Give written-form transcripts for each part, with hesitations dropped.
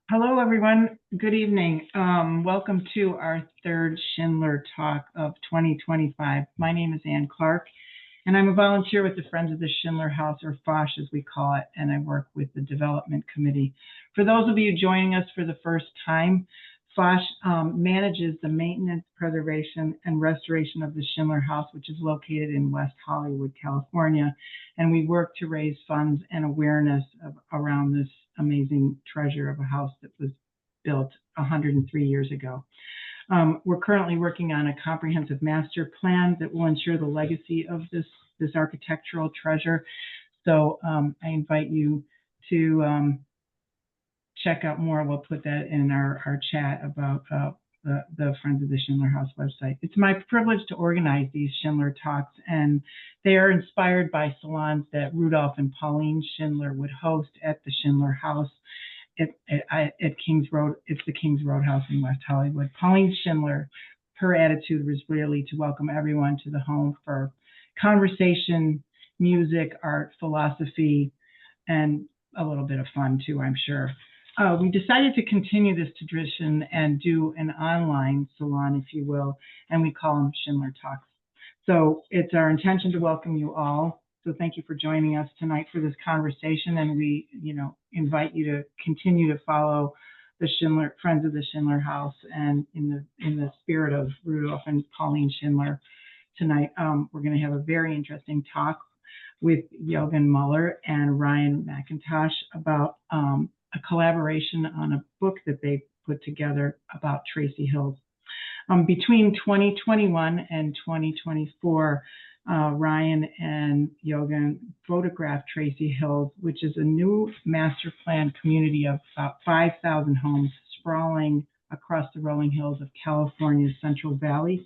Hello, everyone. Good evening. Welcome to our third Schindler Talk of 2025. My name is Ann Clark, and I'm a volunteer with the Friends of the Schindler House, or FOSH as we call it, and I work with the Development Committee. For those of you joining us for the first time, FOSH manages the maintenance, preservation, and restoration of the Schindler House, which is located in West Hollywood, California, and we work to raise funds and awareness around this amazing treasure of a house that was built 103 years ago. We're currently working on a comprehensive master plan that will ensure the legacy of this architectural treasure. So I invite you to check out more. We'll put that in our chat about the Friends of the Schindler House website. It's my privilege to organize these Schindler Talks, and they are inspired by salons that Rudolph and Pauline Schindler would host at the Schindler House at Kings Road. It's the Kings Roadhouse in West Hollywood. Pauline Schindler, her attitude was really to welcome everyone to the home for conversation, music, art, philosophy, and a little bit of fun too, I'm sure. We decided to continue this tradition and do an online salon, if you will, and we call them Schindler Talks. So it's our intention to welcome you all. So thank you for joining us tonight for this conversation, and we, invite you to continue to follow the Schindler Friends of the Schindler House, and in the spirit of Rudolph and Pauline Schindler tonight, we're going to have a very interesting talk with Yogan Muller and Ryan McIntosh about a collaboration on a book that they put together about Tracy Hills. Between 2021 and 2024, Ryan and Yogan photographed Tracy Hills, which is a new master plan community of about 5,000 homes sprawling across the rolling hills of California's Central Valley,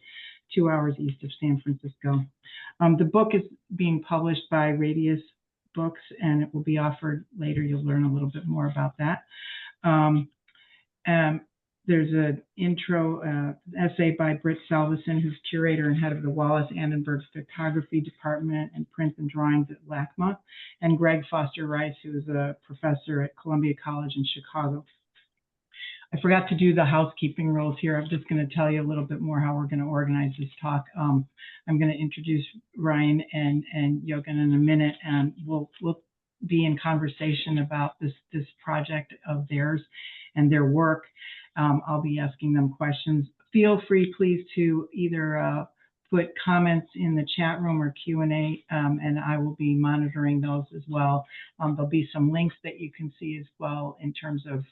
2 hours east of San Francisco. The book is being published by Radius Books, and it will be offered later. You'll learn a little bit more about that. There's an intro essay by Britt Salveson, who's curator and head of the Wallace Annenberg Photography Department and Prints and Drawings at LACMA, and Greg Foster Rice, who is a professor at Columbia College in Chicago. I forgot to do the housekeeping rules here. I'm just going to tell you a little bit more how we're going to organize this talk. I'm going to introduce Ryan and Yogan in a minute, and we'll be in conversation about this project of theirs and their work. I'll be asking them questions. Feel free, please, to either put comments in the chat room or Q&A, and I will be monitoring those as well. There'll be some links that you can see as well in terms of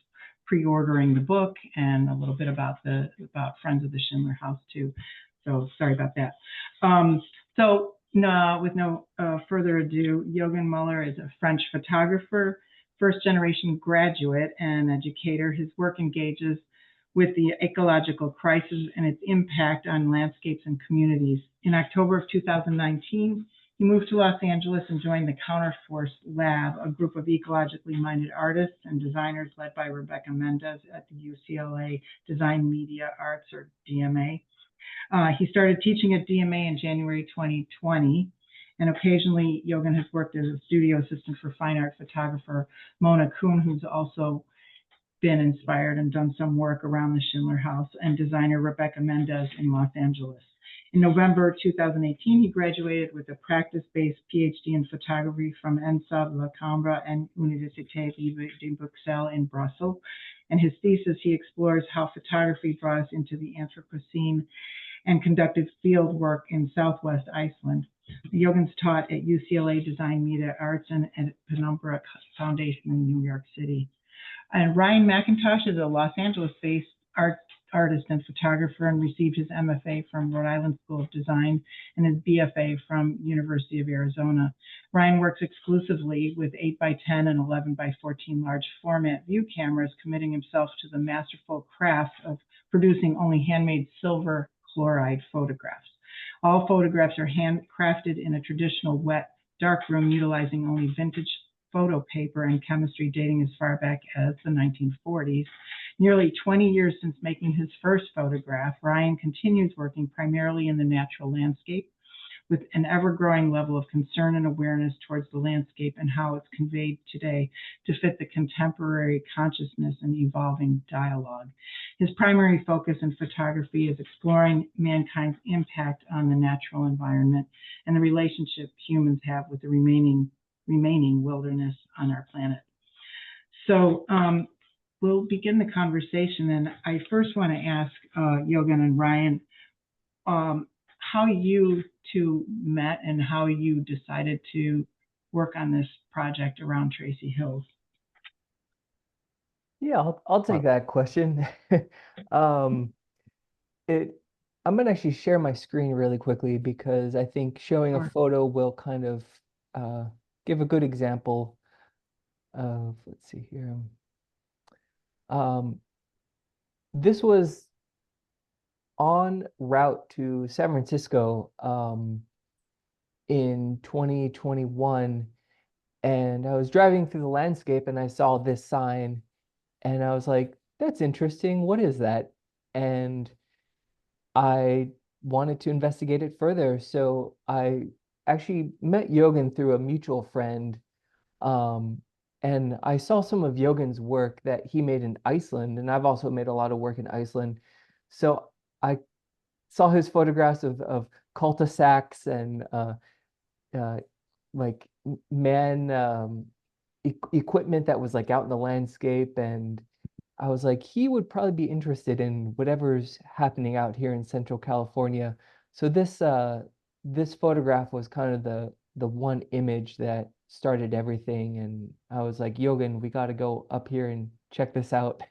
pre-ordering the book, and a little bit about Friends of the Schindler House too. So sorry about that. With no further ado, Yogan Muller is a French photographer, first-generation graduate and educator. His work engages with the ecological crisis and its impact on landscapes and communities. In October of 2019, he moved to Los Angeles and joined the Counterforce Lab, a group of ecologically-minded artists and designers led by Rebeca Méndez at the UCLA Design Media Arts, or DMA. He started teaching at DMA in January 2020, and occasionally Yogan has worked as a studio assistant for fine art photographer Mona Kuhn, who's also been inspired and done some work around the Schindler House, and designer Rebeca Méndez in Los Angeles. In November 2018, he graduated with a practice-based PhD in photography from ENSAV, La Cambre, and Université Libre de Bruxelles in Brussels. And his thesis, he explores how photography brought us into the Anthropocene and conducted field work in Southwest Iceland. Yogan's taught at UCLA Design Media Arts and at Penumbra Foundation in New York City. And Ryan McIntosh is a Los Angeles-based artist and photographer, and received his MFA from Rhode Island School of Design and his BFA from University of Arizona. Ryan works exclusively with 8x10 and 11x14 large format view cameras, committing himself to the masterful craft of producing only handmade silver chloride photographs. All photographs are handcrafted in a traditional wet darkroom, utilizing only vintage photo paper and chemistry dating as far back as the 1940s. Nearly 20 years since making his first photograph, Ryan continues working primarily in the natural landscape, with an ever-growing level of concern and awareness towards the landscape and how it's conveyed today to fit the contemporary consciousness and evolving dialogue. His primary focus in photography is exploring mankind's impact on the natural environment and the relationship humans have with the remaining wilderness on our planet. So we'll begin the conversation, and I first want to ask Yogan and Ryan how you two met and how you decided to work on this project around Tracy Hills. Yeah, I'll take that question. I'm gonna actually share my screen really quickly because I think showing a photo will kind of give a good example of, let's see here. This was en route to San Francisco in 2021, and I was driving through the landscape and I saw this sign and I was like, that's interesting. What is that? And I wanted to investigate it further. So I actually met Yogan through a mutual friend. And I saw some of Yogan's work that he made in Iceland, and I've also made a lot of work in Iceland. So I saw his photographs of cul-de-sacs and like equipment that was like out in the landscape, and I was like, he would probably be interested in whatever's happening out here in Central California. So this photograph was kind of the one image that started everything, and I was like, Yogan, we got to go up here and check this out.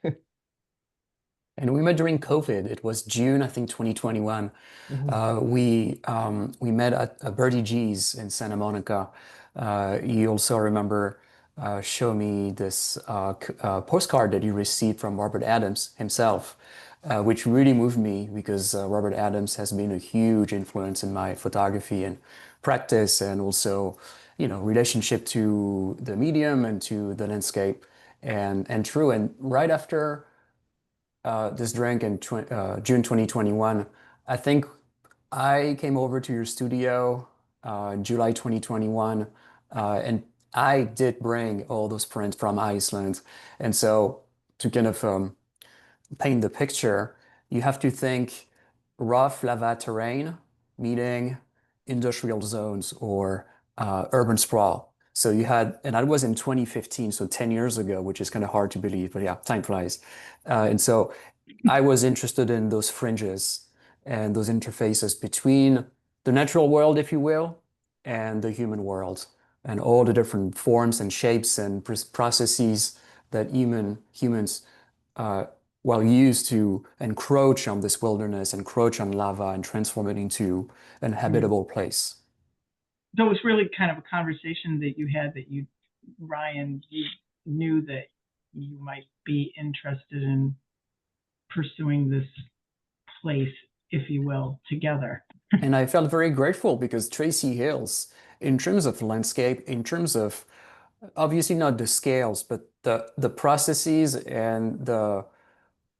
And we met during COVID. It was June, I think, 2021. We met at Birdie G's in Santa Monica. You also remember show me this postcard that you received from Robert Adams himself, which really moved me because Robert Adams has been a huge influence in my photography and practice, and also, relationship to the medium and to the landscape, and true. And right after this drink in June 2021, I think I came over to your studio in July 2021, and I did bring all those prints from Iceland. And so to kind of paint the picture, you have to think rough lava terrain meeting industrial zones or urban sprawl. So you had, and that was in 2015, so 10 years ago, which is kind of hard to believe, but yeah, time flies. And so I was interested in those fringes and those interfaces between the natural world, if you will, and the human world, and all the different forms and shapes and processes that humans use to encroach on this wilderness, encroach on lava, and transform it into an habitable place. So it was really kind of a conversation that you had that Ryan, you knew that you might be interested in pursuing this place, if you will, together. And I felt very grateful because Tracy Hills, in terms of landscape, in terms of obviously not the scales, but the processes and the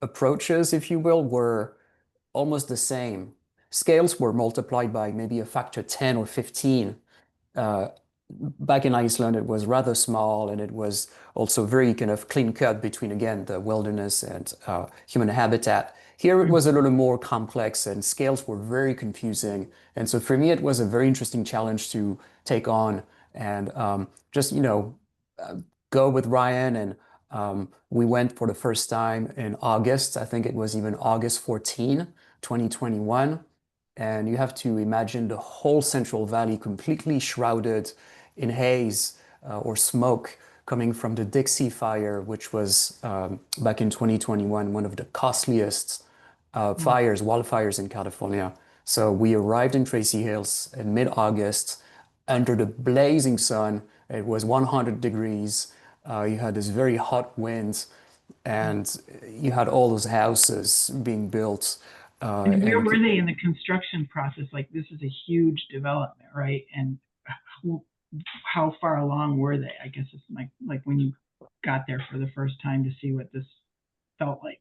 approaches, if you will, were almost the same. Scales were multiplied by maybe a factor 10 or 15. Back in Iceland, it was rather small, and it was also very kind of clean cut between, again, the wilderness and human habitat. Here it was a little more complex, and scales were very confusing. And so for me, it was a very interesting challenge to take on, and just, go with Ryan. And we went for the first time in August. I think it was even August 14, 2021. And you have to imagine the whole Central Valley completely shrouded in haze or smoke coming from the Dixie Fire, which was back in 2021, one of the costliest wildfires in California. So we arrived in Tracy Hills in mid-August under the blazing sun. It was 100 degrees. You had this very hot wind, and you had all those houses being built. And where were they in the construction process? Like, this is a huge development, right? And how far along were they? I guess it's like when you got there for the first time to see what this felt like.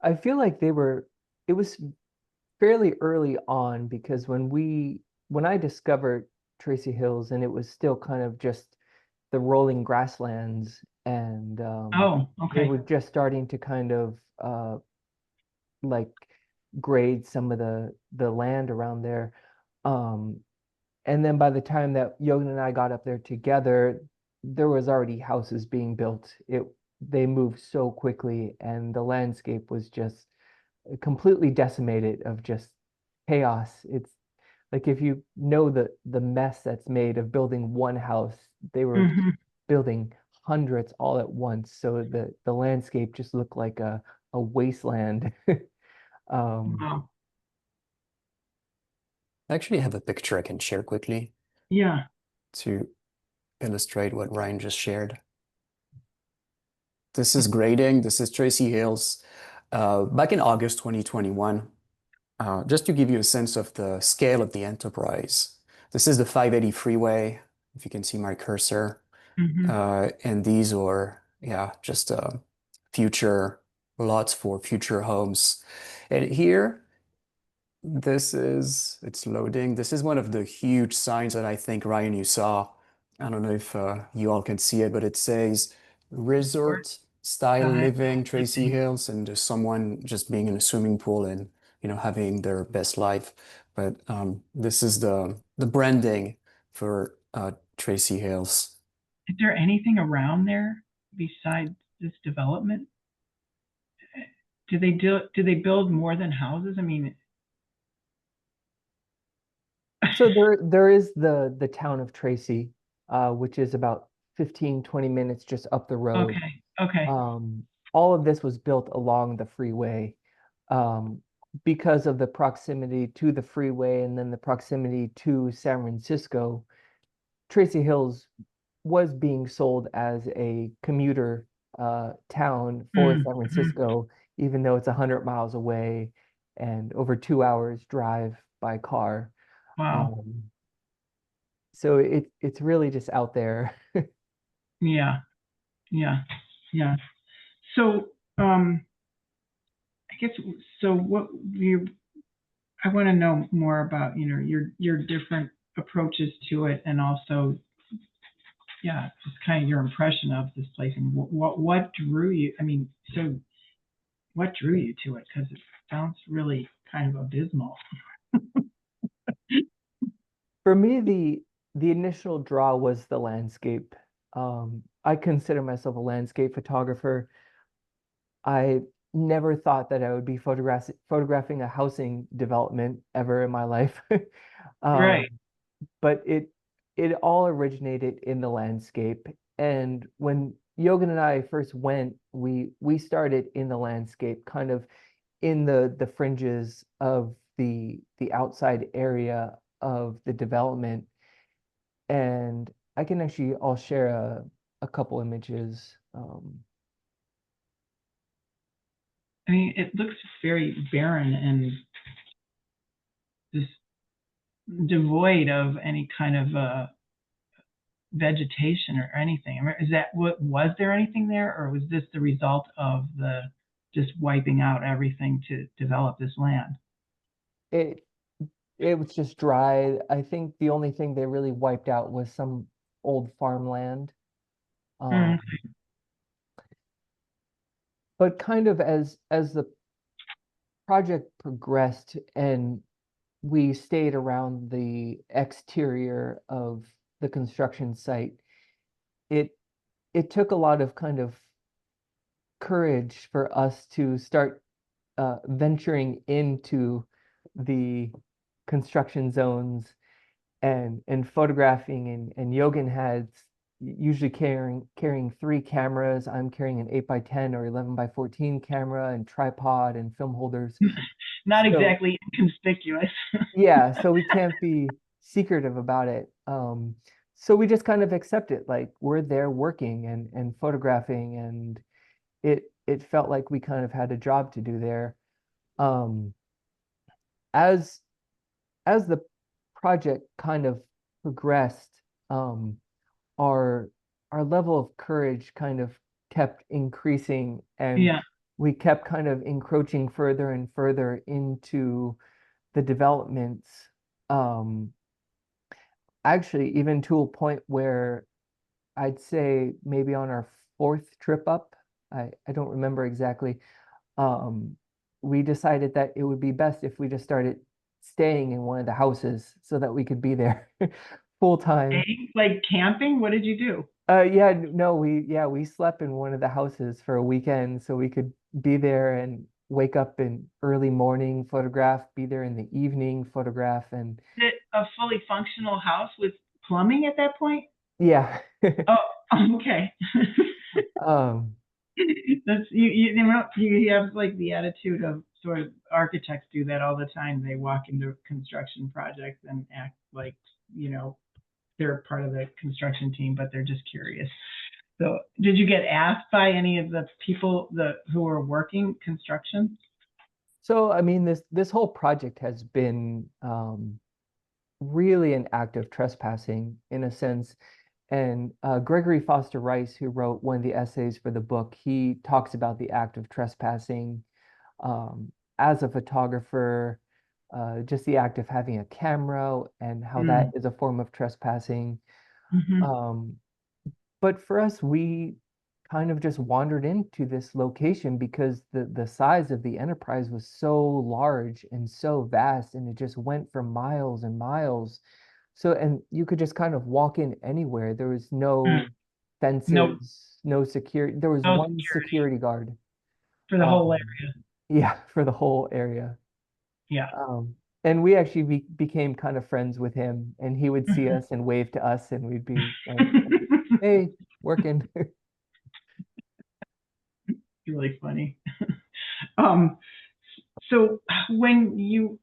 I feel like it was fairly early on, because when I discovered Tracy Hills, and it was still kind of just the rolling grasslands, and Oh, they okay. were just starting to kind of like grade some of the land around there. Um, and then by the time that Yogan and I got up there together, there was already houses being built. They moved so quickly, and the landscape was just completely decimated of just chaos. It's like if you know the mess that's made of building one house, they were Hmm. building hundreds all at once. So the landscape just looked like a wasteland. Um, Wow. I actually have a picture I can share quickly Yeah. to illustrate what Ryan just shared. This is grading. This is Tracy Hills. Back in August 2021, just to give you a sense of the scale of the enterprise. This is the 580 freeway, if you can see my cursor. Hmm. And these are, yeah, just future lots for future homes. And here, it's loading. This is one of the huge signs that I think, Ryan, you saw. I don't know if you all can see it, but it says Resort resort style style living, Tracy living. Hills, and there's someone just being in a swimming pool and, having their best life. But this is the branding for Tracy Hills. Is there anything around there besides this development? Do they build more than houses? I mean, so there is the town of Tracy, which is about 15-20 minutes just up the road. okay, okay. Um, all of this was built along the freeway, um, because of the proximity to the freeway and then the proximity to San Francisco. Tracy Hills was being sold as a commuter town for San Mm-hmm. Francisco, even though it's 100 miles away and over 2 hours drive by car. Wow. Um, so it's really just out there. Yeah, yeah, yeah. So, I guess so. What you? I want to know more about your different approaches to it, and also, yeah, just kind of your impression of this place and what drew you. I mean, so what drew you to it? Because it sounds really kind of abysmal. For me, the initial draw was the landscape. I consider myself a landscape photographer. I never thought that I would be photographing a housing development ever in my life. Um, Right. but it all originated in the landscape. And when Yogan and I first went, we started in the landscape, kind of in the fringes of the outside area of the development. And I'll share a couple images. I mean, it looks very barren and just devoid of any kind of vegetation or anything. I mean, is that what was there anything there, or was this the result of the just wiping out everything to develop this land? It it was just dry. I think the only thing they really wiped out was some old farmland. Mm, Um, but kind of as the project progressed and we stayed around the exterior of the construction site, it it took a lot of kind of courage for us to start venturing into the construction zones and photographing, and Yogan had usually carrying three cameras. I'm carrying an 8x10 or 11x14 camera and tripod and film holders. not So exactly inconspicuous. yeah, so we can't be secretive about it. So we just kind of accept it, like we're there working and photographing, and it felt like we kind of had a job to do there. Um, as as the project kind of progressed, um, our our level of courage kind of kept increasing, and Yeah. we kept kind of encroaching further and further into the developments, um, actually even to a point where I'd say maybe on our fourth trip up, I don't remember exactly, um, we decided that it would be best if we just started staying in one of the houses so that we could be there full time. Hey, like camping? What did you do? Yeah, no, we slept in one of the houses for a weekend so we could be there and wake up in early morning, photograph, be there in the evening, photograph, and Is it a fully functional house with plumbing at that point? yeah. Oh, okay. Um, That's you have like the attitude of sort of architects do that all the time. They walk into construction projects and act like, you know, they're part of the construction team, but they're just curious. So, did you get asked by any of the people who are working construction? so I mean this whole project has been really an act of trespassing in a sense. And Gregory Foster Rice, who wrote one of the essays for the book, he talks about the act of trespassing as a photographer, just the act of having a camera and how that Mm. is a form of trespassing. Hmm. Um, but for us, we kind of just wandered into this location because the size of the enterprise was so large and so vast, and it just went for miles and miles. So, and you could just kind of walk in anywhere. There was Mm. no No, fences, no security. There was no one security security guard, for the whole um, area. yeah, for the whole area. Yeah. And we actually became kind of friends with him, and he would see us and wave to us, and we'd be like, "Hey, working." Really funny. Um, so when you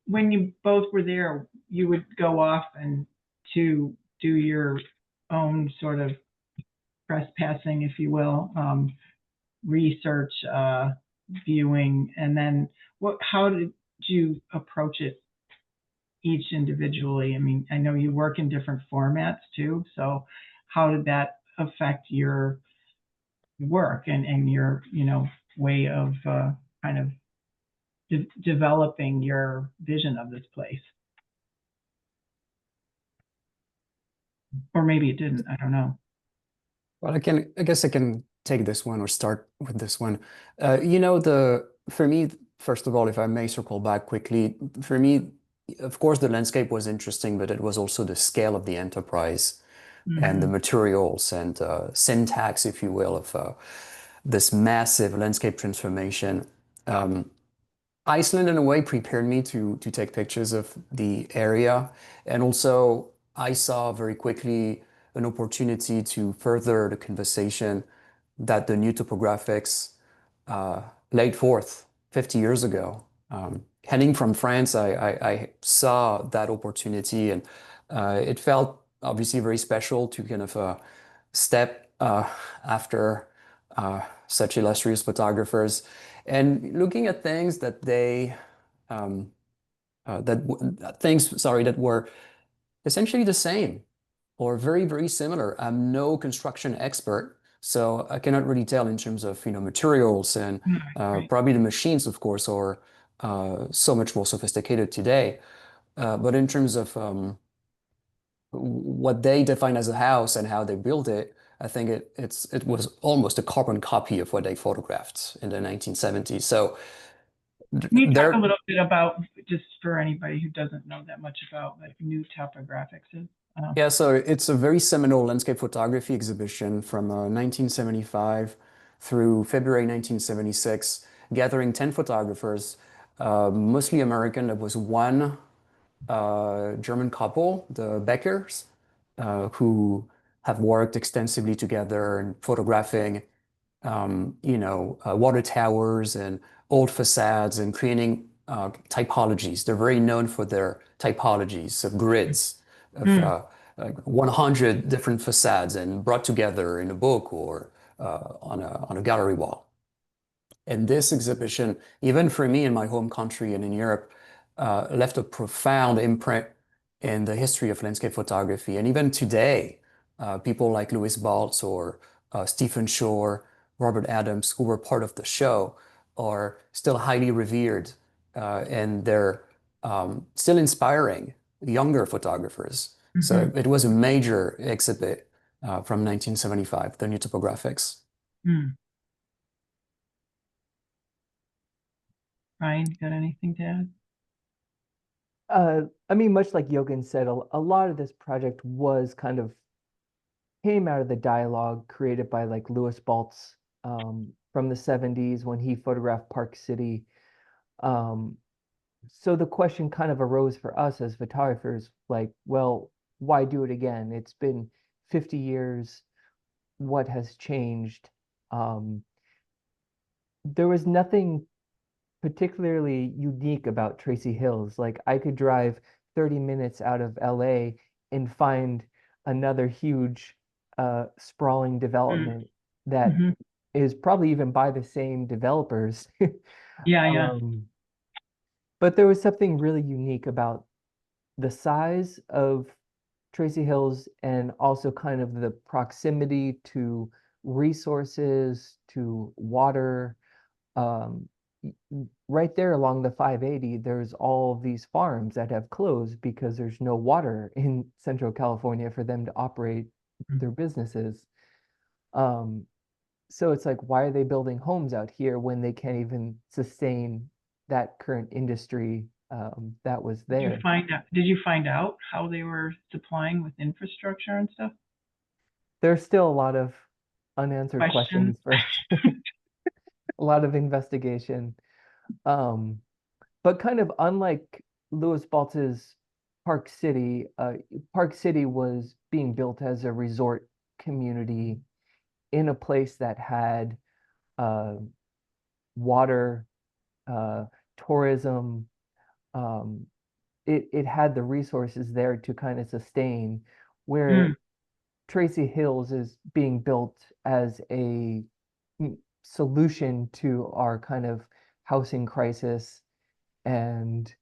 both were there, you would go off and to do your own sort of trespassing, if you will, research, viewing, and then how did you approach it each individually? I mean, I know you work in different formats too, so how did that affect your work and your, way of kind of developing your vision of this place? Or maybe it didn't. I don't know. Well, I guess I can take this one or start with this one. For me, first of all, if I may circle back quickly, for me, of course, the landscape was interesting, but it was also the scale of the enterprise and the Hmm. materials and syntax, if you will, of this massive landscape transformation. Um, Iceland, in a way, prepared me to take pictures of the area. And also, I saw very quickly an opportunity to further the conversation that the new topographics uh, laid forth 50 years ago. Heading from France, I saw that opportunity, and it felt obviously very special to kind of step after such illustrious photographers and looking at things that um, sorry, that were essentially the same or very, very similar. I'm no construction expert, so I cannot really tell in terms of, materials and Right. probably the machines, of course, are so much more sophisticated today. But in terms of what they define as a house and how they built it, I think it was almost a carbon copy of what they photographed in the 1970s. So Can you talk a there, little bit about, just for anybody who doesn't know that much about like new topographics is? yeah, so it's a very seminal landscape photography exhibition from 1975 through February 1976, gathering 10 photographers, mostly American. There was one German couple, the Beckers, who have worked extensively together in photographing water towers and old facades and creating typologies. They're very known for their typologies of grids of Mm. like 100 different facades and brought together in a book or on a gallery wall. And this exhibition, even for me in my home country and in Europe, left a profound imprint in the history of landscape photography. And even today, people like Louis Baltz or Stephen Shore, Robert Adams, who were part of the show, are still highly revered in their still inspiring younger photographers. So it was a major exhibit from 1975, the new topographics. Mm. Ryan, got anything to add? I mean, much like Yogan said, a lot of this project was kind of came out of the dialogue created by like Louis Baltz from the 70s when he photographed Park City. So the question kind of arose for us as photographers, like, well, why do it again? It's been 50 years. What has changed? There was nothing particularly unique about Tracy Hills. Like I could drive 30 minutes out of LA and find another huge sprawling development that Mm-hmm. is probably even by the same developers. Yeah, yeah. But there was something really unique about the size of Tracy Hills and also kind of the proximity to resources, to water. Um, right there along the 580, there's all of these farms that have closed because there's no water in Central California for them to operate their businesses. So it's like, why are they building homes out here when they can't even sustain that current industry that was there? Did you find out how they were supplying with infrastructure and stuff? There's still a lot of unanswered Questions? questions for a lot of investigation. Um, but kind of unlike Louis Baltz's Park City, Park City was being built as a resort community in a place that had uh, water, uh, tourism. Um, it had the resources there to kind of sustain, where Mm. Tracy Hills is being built as a solution to our kind of housing crisis and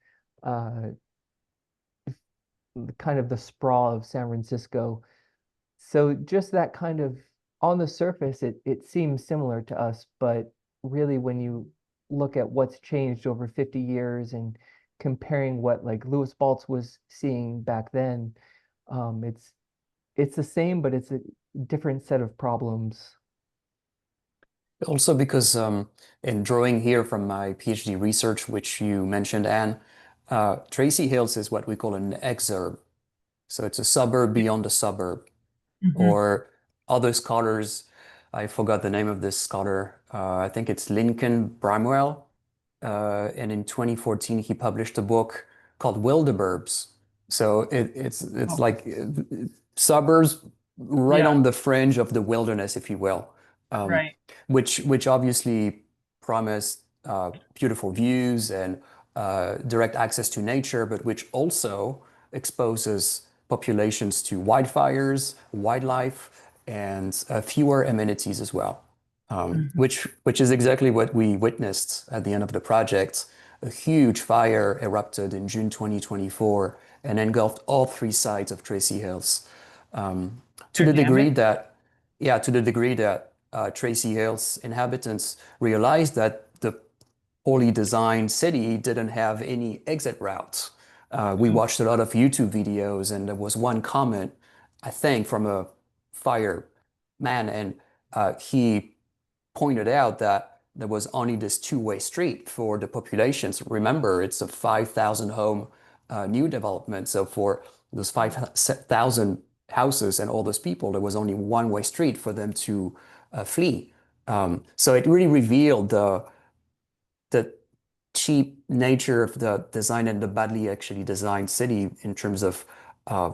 uh, kind of the sprawl of San Francisco. So just that kind of on the surface, it seems similar to us, but really when you look at what's changed over 50 years and comparing what like Louis Baltz was seeing back then, it's the same, but it's a different set of problems. Also because in drawing here from my PhD research, which you mentioned, Anne, Tracy Hills is what we call an exurb. So it's a suburb beyond a suburb. Mm-hmm. Or other scholars, I forgot the name of this scholar. I think it's Lincoln Bramwell. And in 2014, he published a book called Wilderburbs. So it's Oh, like suburbs right yeah, on the fringe of the wilderness, if you will, um, right. which obviously promise beautiful views and direct access to nature, but which also exposes populations to wildfires, wildlife, and fewer amenities as well. Mhm. Which is exactly what we witnessed at the end of the project. A huge fire erupted in June 2024 and engulfed all three sides of Tracy Hills. To They're the degree damaged? that, yeah, to the degree that Tracy Hills inhabitants realized that the poorly designed city didn't have any exit routes. We Oh, watched a lot of YouTube videos, and there was one comment, I think, from a fireman, and he pointed out that there was only this two-way street for the populations. Remember, it's a 5,000 home new development. So for those 5,000 houses and all those people, there was only one-way street for them to flee. So it really revealed the cheap nature of the design and the badly actually designed city in terms of uh,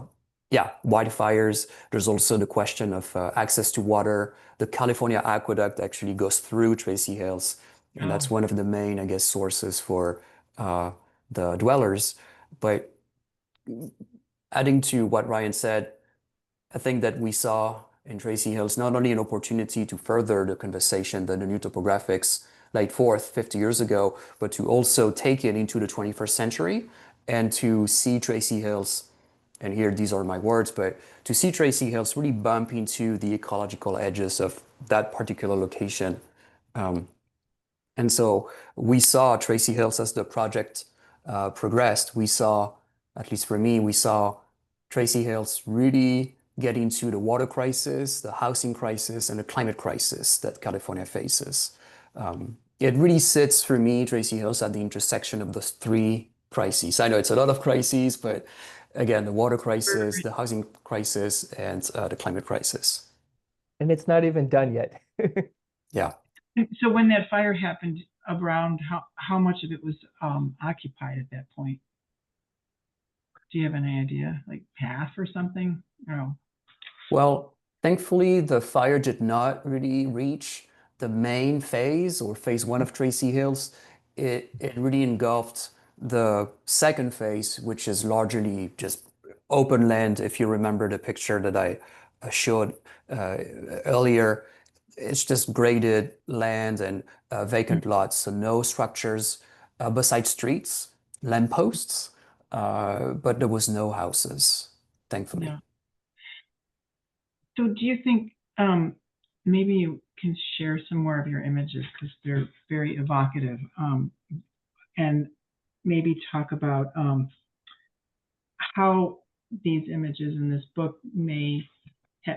yeah, wildfires. There's also the question of access to water. The California aqueduct actually goes through Tracy Hills, and that's oh, one of the main, I guess, sources for the dwellers. But adding to what Ryan said, I think that we saw in Tracy Hills not only an opportunity to further the conversation that the new topographics laid forth 50 years ago, but to also take it into the 21st century and to see Tracy Hills, and here these are my words, but to see Tracy Hills really bump into the ecological edges of that particular location. And so we saw Tracy Hills as the project progressed, we saw, at least for me, we saw Tracy Hills really get into the water crisis, the housing crisis, and the climate crisis that California faces. It really sits for me, Tracy Hills, at the intersection of those three crises. I know it's a lot of crises, but again, the water crisis, the housing crisis, and the climate crisis. And it's not even done yet. Yeah. So when that fire happened, around how much of it was occupied at that point? Do you have any idea? Like half or something? No. Well, thankfully, the fire did not really reach the main phase or phase one of Tracy Hills. It really engulfed the second phase, which is largely just open land. If you remember the picture that I showed earlier, it's just graded land and vacant lots, so no structures besides streets, lampposts, but there was no houses, thankfully. Yeah. So do you think maybe you can share some more of your images because they're very evocative, and maybe talk about how these images in this book may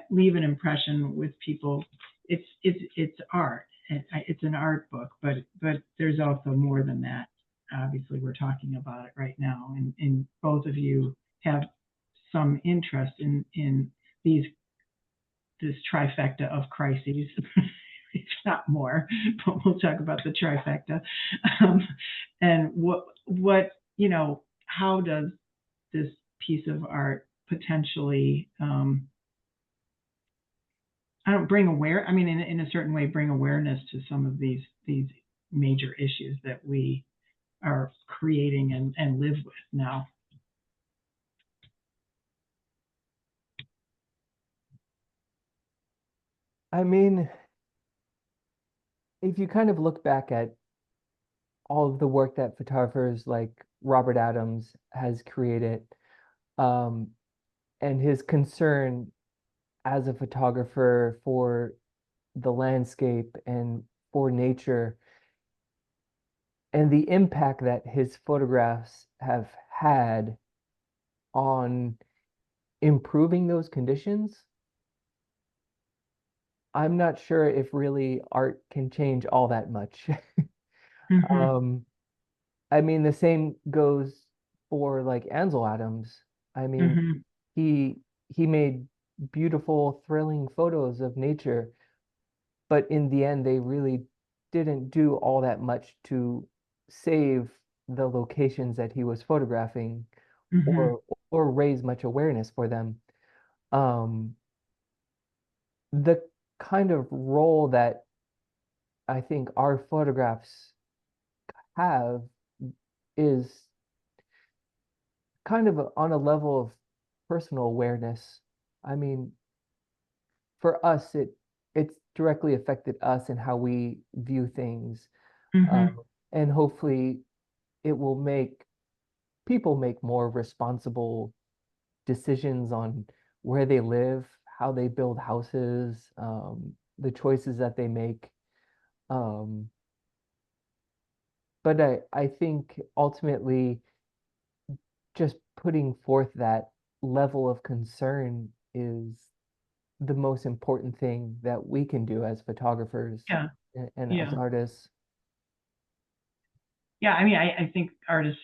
leave an impression with people. It's art. It's an art book, but there's also more than that. Obviously, we're talking about it right now, and both of you have some interest in this trifecta of crises. It's not more, but we'll talk about the trifecta. And what how does this piece of art potentially in a certain way bring awareness to some of these major issues that we are creating and live with now? I mean, if you kind of look back at all of the work that photographers like Robert Adams has created, um, and his concern as a photographer for the landscape and for nature, and the impact that his photographs have had on improving those conditions, I'm not sure if really art can change all that much. Um, I mean, the same goes for like Ansel Adams. I mean, Mm-hmm. he he made beautiful, thrilling photos of nature, but in the end, they really didn't do all that much to save the locations that he was photographing Mm-hmm. or or raise much awareness for them. Um, the kind of role that I think our photographs have is kind of on a level of personal awareness. I mean, for us, it's directly affected us and how we view things, Mm-hmm. and hopefully, it will make people make more responsible decisions on where they live, how they build houses, the choices that they make. Um, but I think ultimately, just putting forth that level of concern is the most important thing that we can do as photographers Yeah. and as Yeah. artists. Yeah. I mean, I think artists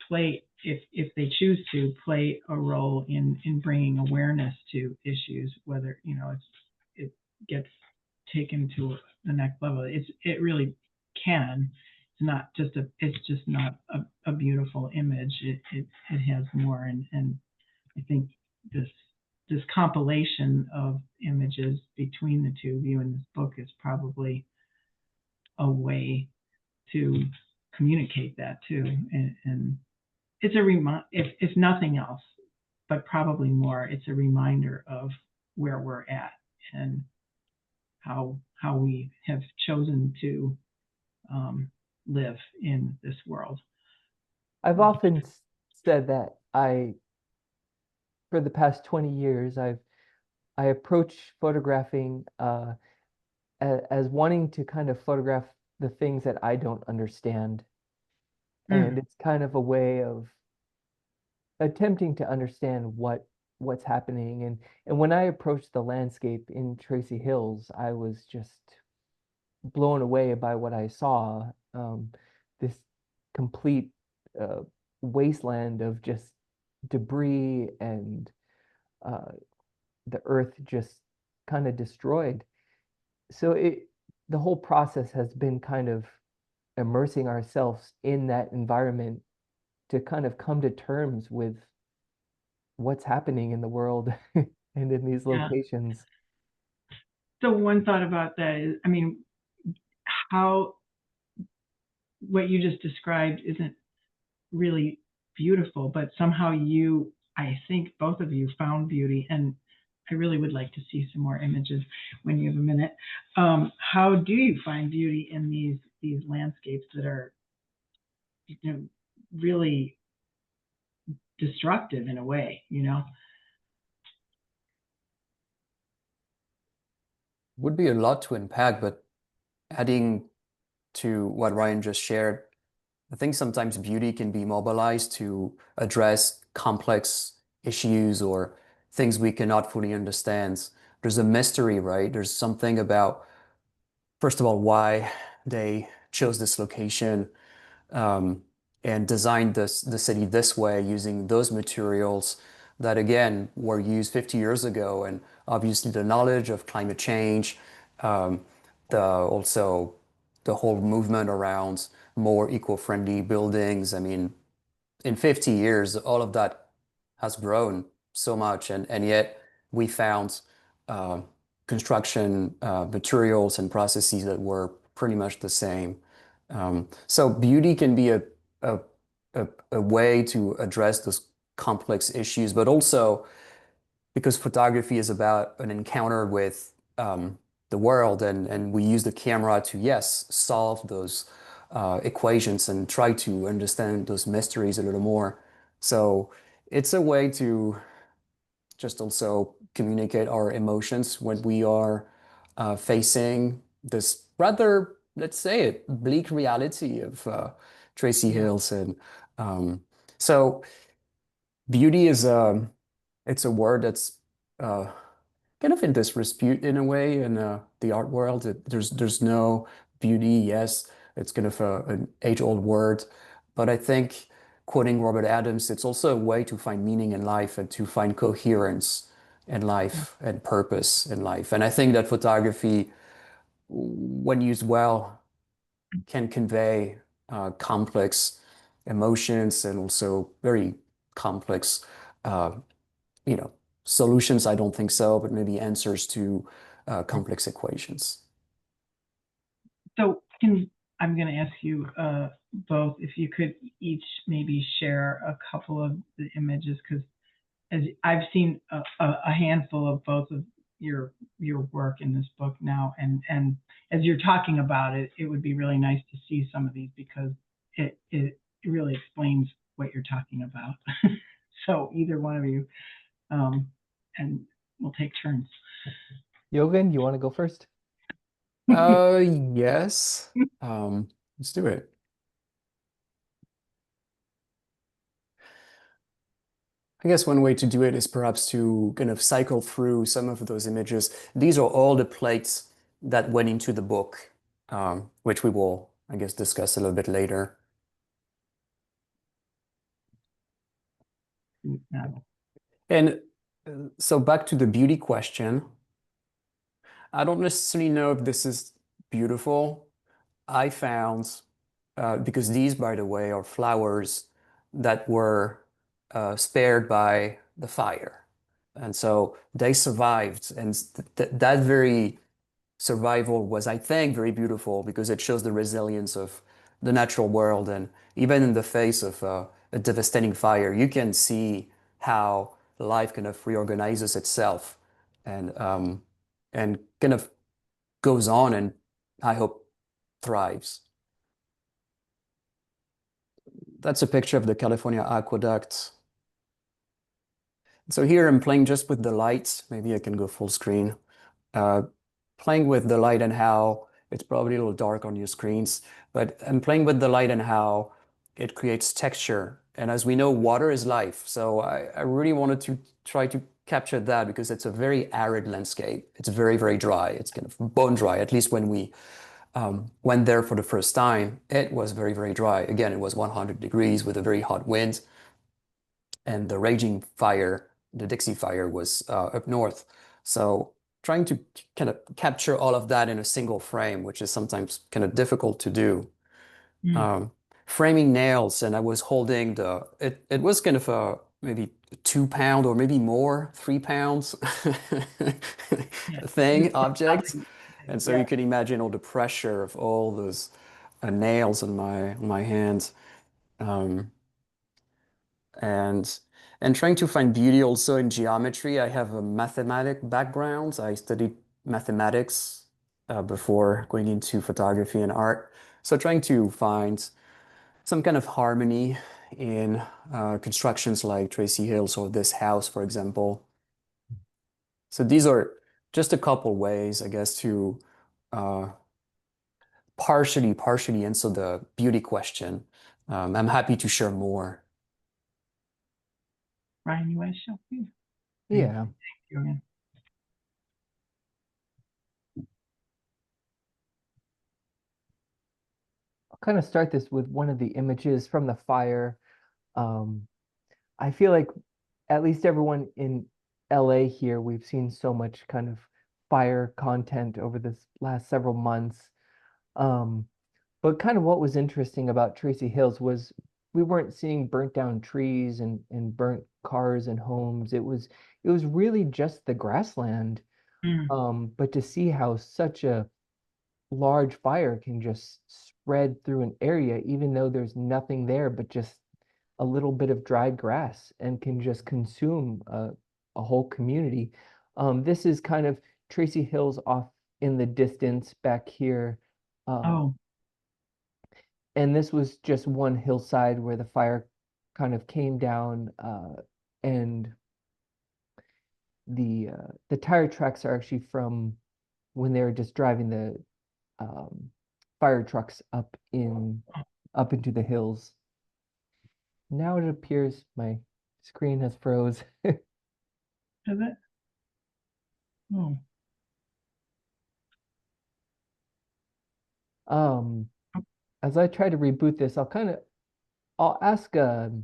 play, if they choose to play a role in bringing awareness to issues, whether it gets taken to the next level. It really can. It's just not a beautiful image. It has more, and I think this this compilation of images between the two of you in this book is probably a way to communicate that too. And it's a if nothing else, but probably more, it's a reminder of where we're at and how we have chosen to live in this world. I've often said that for the past 20 years, I approach photographing as wanting to kind of photograph the things that I don't understand. And it's kind of a way of attempting to understand what's happening. And when I approached the landscape in Tracy Hills, I was just blown away by what I saw. This complete uh, wasteland of just debris and uh, the earth just kind of destroyed. So the whole process has been kind of immersing ourselves in that environment to kind of come to terms with what's happening in the world and in these Yeah. locations. So one thought about that is, I mean, how what you just described isn't really beautiful, but somehow you, I think both of you found beauty, and I really would like to see some more images when you have a minute. How do you find beauty in these landscapes that are, you know, really destructive in a way, you know? Would be a lot to unpack, but adding to what Ryan just shared, I think sometimes beauty can be mobilized to address complex issues or things we cannot fully understand. There's a mystery, right? There's something about, first of all, why they chose this location, um, and designed the city this way using those materials that again were used 50 years ago, and obviously the knowledge of climate change, um, the also the whole movement around more eco-friendly buildings. I mean, in 50 years, all of that has grown so much, and yet we found uh, construction materials and processes that were pretty much the same. So beauty can be a, a way to address those complex issues, but also because photography is about an encounter with the world, and we use the camera to, yes, solve those equations and try to understand those mysteries a little more. So it's a way to just also communicate our emotions when we are facing this rather, let's say it, bleak reality of Tracy Yeah. Hills. And so beauty is it's a word that's uh, kind of in disrepute in a way in the art world. There's no beauty. Yes, it's kind of an age-old word, but I think quoting Robert Adams, it's also a way to find meaning in life and to find coherence in life and purpose in life. And I think that photography, when used well, can convey complex emotions and also very complex uh, you know, solutions, I don't think so, but maybe answers to complex equations. So I'm going to ask you both if you could each maybe share a couple of the images, because as I've seen a handful of both of your work in this book now, and as you're talking about it, it would be really nice to see some of these because it really explains what you're talking about. So either one of you, and we'll take turns. Yogan, you want to go first? Yes. Let's do it. I guess one way to do it is perhaps to kind of cycle through some of those images. These are all the plates that went into the book, which we will, I guess, discuss a little bit later. No. And so back to the beauty question. I don't necessarily know if this is beautiful. I found, because these, by the way, are flowers that were spared by the fire. And so they survived. And that very survival was, I think, very beautiful because it shows the resilience of the natural world. And even in the face of a devastating fire, you can see how life kind of reorganizes itself and kind of goes on and I hope thrives. That's a picture of the California aqueduct. So here I'm playing just with the lights. Maybe I can go full screen. Uh, Playing with the light and how it's probably a little dark on your screens, but I'm playing with the light and how it creates texture. And as we know, water is life. So I really wanted to try to capture that because it's a very arid landscape. It's very, very dry. It's kind of bone dry, at least when we went there for the first time. It was very, very dry. Again, it was 100 degrees with a very hot wind. And the raging fire, the Dixie Fire, was up north. So trying to kind of capture all of that in a single frame, which is sometimes kind of difficult to do. Mm. Um, Framing nails, and I was holding it was kind of a maybe 2 pound or maybe more, 3 pounds Yeah. thing, object. And so Yeah. you can imagine all the pressure of all those nails on my hands. Um, and trying to find beauty also in geometry. I have a mathematic background. I studied mathematics before going into photography and art. So trying to find some kind of harmony in constructions like Tracy Hills or this house, for example. So these are just a couple ways, I guess, to uh, partially answer the beauty question. I'm happy to share more. Ryan, you want to show me? Yeah. Thank you again. I'll kind of start this with one of the images from the fire. Um, I feel like at least everyone in LA here, we've seen so much kind of fire content over this last several months. Um, but kind of what was interesting about Tracy Hills was we weren't seeing burnt down trees and burnt cars and homes. It was really just the grassland. Mm. But to see how such a large fire can just spread through an area, even though there's nothing there but just a little bit of dried grass and can just consume a whole community. This is kind of Tracy Hills off in the distance back here. Oh, And this was just one hillside where the fire kind of came down, and the tire tracks are actually from when they were just driving the um, fire trucks up into the hills. Now it appears my screen has froze. is it? Oh, Um, as I try to reboot this, I'll ask kind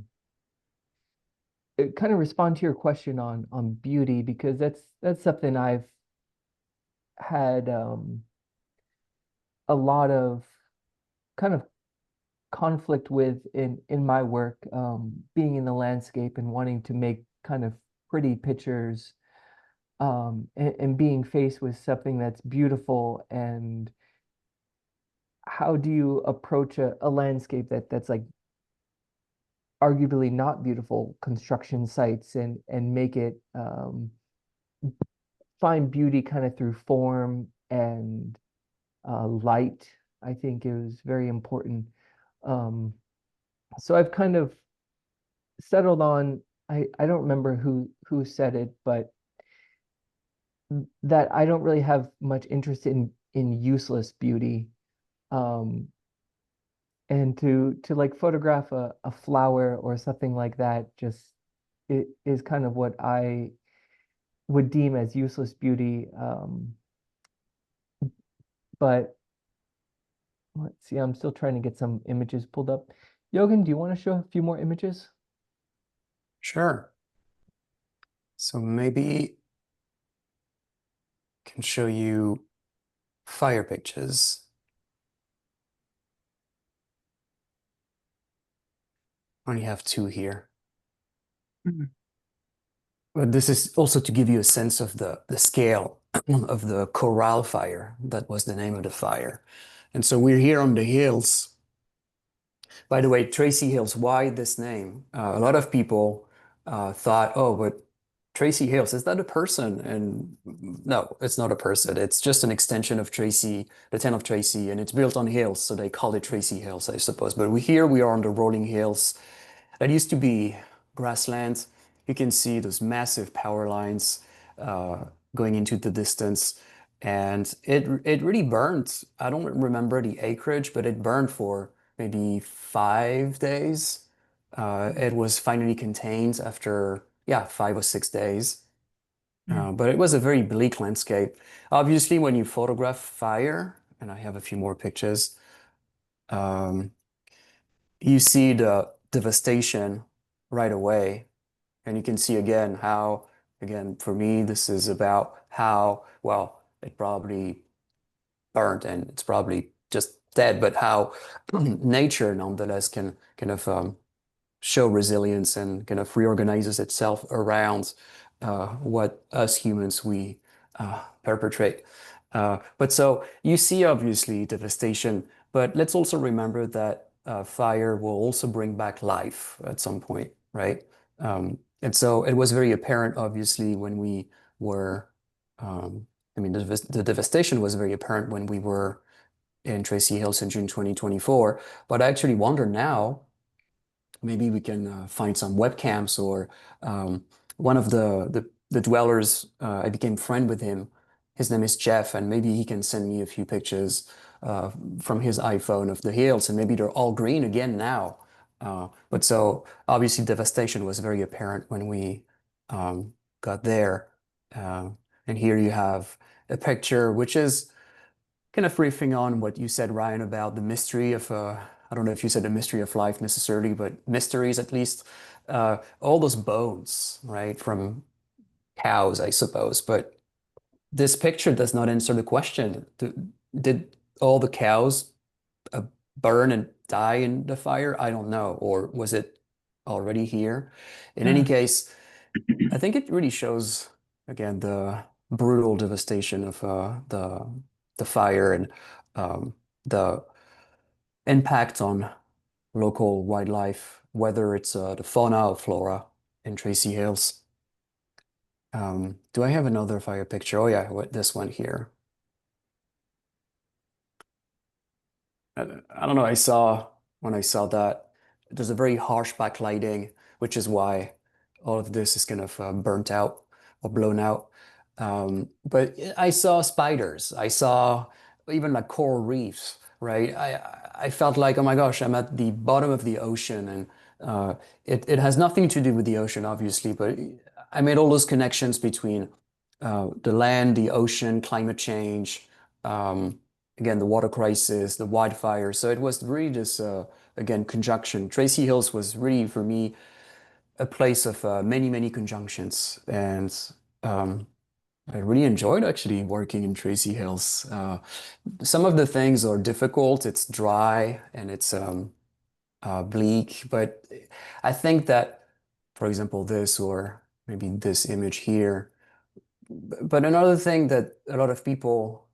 of respond to your question on beauty because that's something I've had a lot of kind of conflict with in my work, being in the landscape and wanting to make kind of pretty pictures, and being faced with something that's beautiful. And how do you approach a landscape that's like arguably not beautiful construction sites and make it find beauty kind of through form and light. I think it was very important. Um, so I've kind of settled on, I don't remember who said it, but that I don't really have much interest in useless beauty. Um, and to like photograph a flower or something like that just it is kind of what I would deem as useless beauty. But let's see, I'm still trying to get some images pulled up. Yogan, do you want to show a few more images? Sure. So maybe I can show you fire pictures. I only have two here. mm. But this is also to give you a sense of the scale of the Corral fire. That was the name of the fire. And so we're here on the hills. By the way, Tracy Hills, why this name? A lot of people thought, oh, but Tracy Hills, is that a person? And no, it's not a person. It's just an extension of Tracy, the town of Tracy, and it's built on hills, so they call it Tracy Hills, I suppose. But we are on the rolling hills. That used to be grassland. You can see those massive power lines uh, going into the distance. And it really burned. I don't remember the acreage, but it burned for maybe 5 days. It was finally contained after, yeah, 5 or 6 days. But it was a very bleak landscape. Obviously, when you photograph fire, and I have a few more pictures, um, you see the devastation right away. And you can see again how, again, for me, this is about how, well, it probably burnt and it's probably just dead, but how nature nonetheless can kind of show resilience and kind of reorganizes itself around what us humans we perpetrate. But so you see obviously devastation, but let's also remember that fire will also bring back life at some point, right? And so it was very apparent, obviously, when we were, I mean, the devastation was very apparent when we were in Tracy Hills in June 2024. But I actually wonder now, maybe we can find some webcams or one of the dwellers, I became friend with him. His name is Jeff, and maybe he can send me a few pictures uh, from his iPhone of the hills, and maybe they're all green again now. But so obviously devastation was very apparent when we got there. Uh, and here you have a picture which is kind of riffing on what you said, Ryan, about the mystery of, I don't know if you said the mystery of life necessarily, but mysteries at least. All those bones, right, from cows, I suppose. But this picture does not answer the question. Did all the cows uh, burn and die in the fire? I don't know. Or was it already here? In any Mm. case, I think it really shows, again, the brutal devastation of the fire and the impact on local wildlife, whether it's the fauna or flora in Tracy Hills. Do I have another fire picture? Oh yeah, this one here. I don't know. When I saw that, there's a very harsh backlighting, which is why all of this is kind of burnt out or blown out. But I saw spiders. I saw even like coral reefs, right? I felt like, oh my gosh, I'm at the bottom of the ocean, and it has nothing to do with the ocean, obviously, but I made all those connections between the land, the ocean, climate change. Um, Again, the water crisis, the wildfires. So it was really this, again, conjunction. Tracy Hills was really, for me, a place of many, many conjunctions. And um, I really enjoyed actually working in Tracy Hills. Some of the things are difficult. It's dry and it's bleak. But I think that, for example, this or maybe this image here. But another thing that a lot of people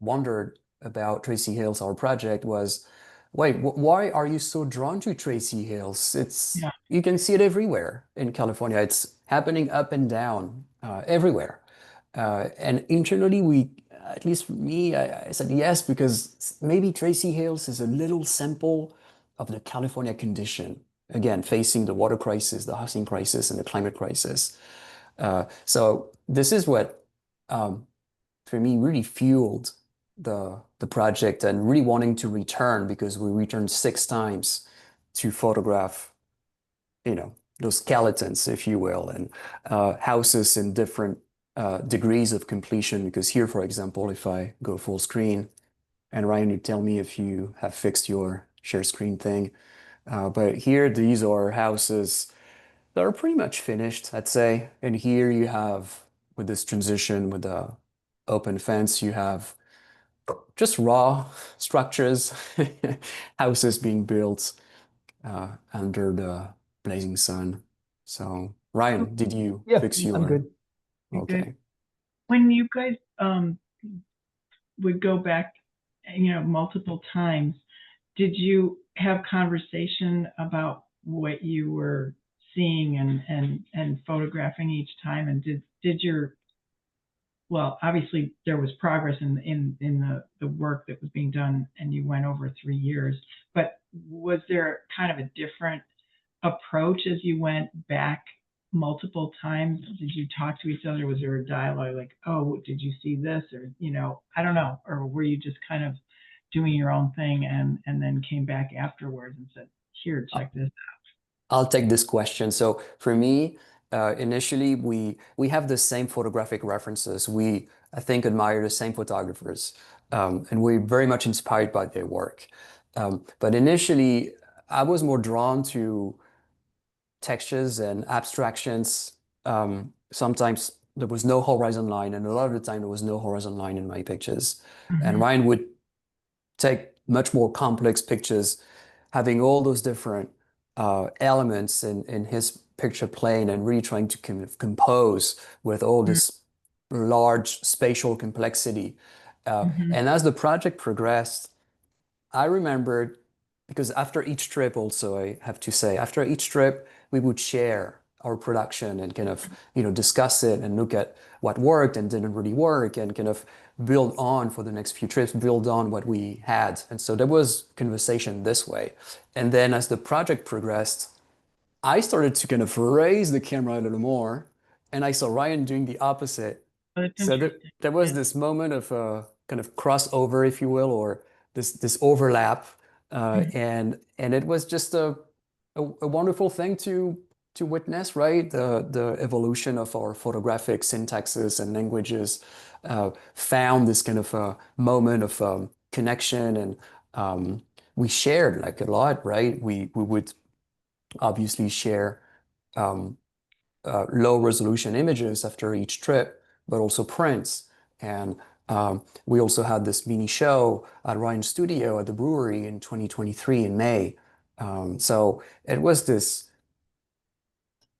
wondered about Tracy Hills, our project, was, wait, why are you so drawn to Tracy Hills? Yeah. You can see it everywhere in California. It's happening up and down everywhere. And internally, at least for me, I said yes, because maybe Tracy Hills is a little sample of the California condition. Again, facing the water crisis, the housing crisis, and the climate crisis. So this is what, for me, really fueled the project and really wanting to return, because we returned 6 times to photograph, those skeletons, if you will, and houses in different degrees of completion. Because here, for example, if I go full screen, and Ryan, you tell me if you have fixed your share screen thing. But here, these are houses that are pretty much finished, I'd say. And here you have, with this transition with the open fence, you have just raw structures, houses being built under the blazing sun. So, Ryan, did you Yeah, fix I'm your? good. You're good. Okay. When you guys would go back, multiple times, did you have conversation about what you were seeing and photographing each time? And did your well, obviously there was progress in the work that was being done, and you went over 3 years, but was there kind of a different approach as you went back multiple times? Did you talk to each other? Was there a dialogue like, oh, did you see this? Or, I don't know. Or were you just kind of doing your own thing and then came back afterwards and said, here, check this I'll take this question. So for me, initially we have the same photographic references. We, I think, admire the same photographers, and we're very much inspired by their work. But initially, I was more drawn to textures and abstractions. Sometimes there was no horizon line, and a lot of the time there was no horizon line in my pictures. And out. Ryan would take much more complex pictures, having all those different elements in his picture plane and really trying to kind of compose with all this large spatial complexity. Mm-hmm. And as the project progressed, I remembered, because after each trip also, I have to say, after each trip, we would share our production and kind of, discuss it and look at what worked and didn't really work and kind of build on for the next few trips, build on what we had. And so there was conversation this way. And then as the project progressed, I started to kind of raise the camera a little more, and I saw Ryan doing the opposite. Oh, that's So interesting. there was Yeah. this moment of kind of crossover, if you will, or this overlap, Mhm. and it was just a wonderful thing to witness, right? The evolution of our photographic syntaxes and languages found this kind of moment of connection, and we shared like a lot, right? We would obviously share um, low resolution images after each trip, but also prints. And we also had this mini show at Ryan's studio at the brewery in 2023 in May. So it was this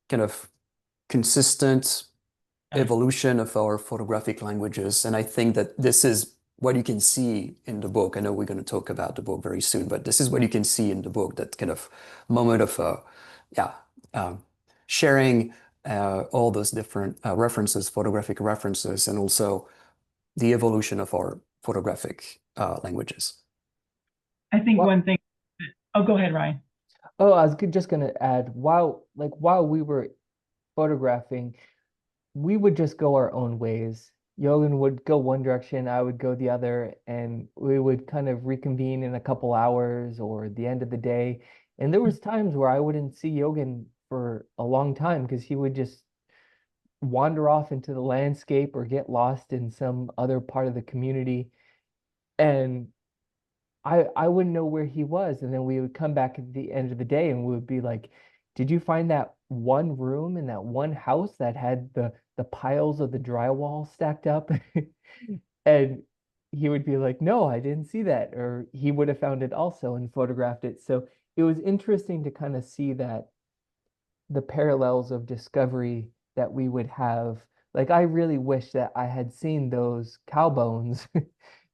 kind of consistent Yeah. evolution of our photographic languages. And I think that this is what you can see in the book. I know we're going to talk about the book very soon, but this is what you can see in the book, that kind of moment of, yeah, um, sharing all those different references, photographic references, and also the evolution of our photographic languages. I think Well, one thing, oh, go ahead, Ryan. oh, I was just gonna add, while we were photographing, we would just go our own ways. Yogan would go one direction, I would go the other, and we would kind of reconvene in a couple hours or the end of the day. And there was times where I wouldn't see Yogan for a long time because he would just wander off into the landscape or get lost in some other part of the community. And I wouldn't know where he was. And then we would come back at the end of the day and we would be like, did you find that one room in that one house that had the piles of the drywall stacked up? And he would be like, no, I didn't see that. Or he would have found it also and photographed it. So it was interesting to kind of see that the parallels of discovery that we would have. Like, I really wish that I had seen those cow bones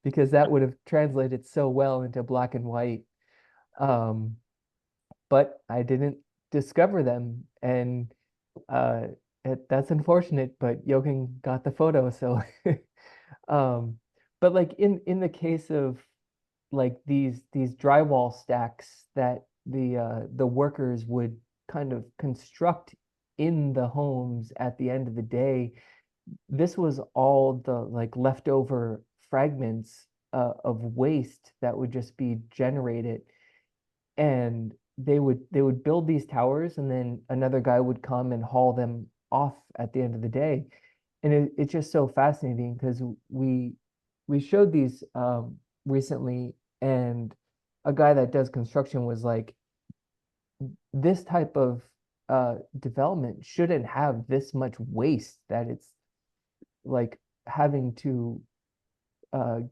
because that would have translated so well into black and white. Um, but I didn't discover them, and uh, that's unfortunate. But Yogan got the photo, so um, but like in the case of like these drywall stacks that the workers would kind of construct in the homes at the end of the day, this was all the like leftover fragments of waste that would just be generated, and they would build these towers and then another guy would come and haul them off at the end of the day. And it's just so fascinating because we showed these recently, and a guy that does construction was like, this type of development shouldn't have this much waste, that it's like having to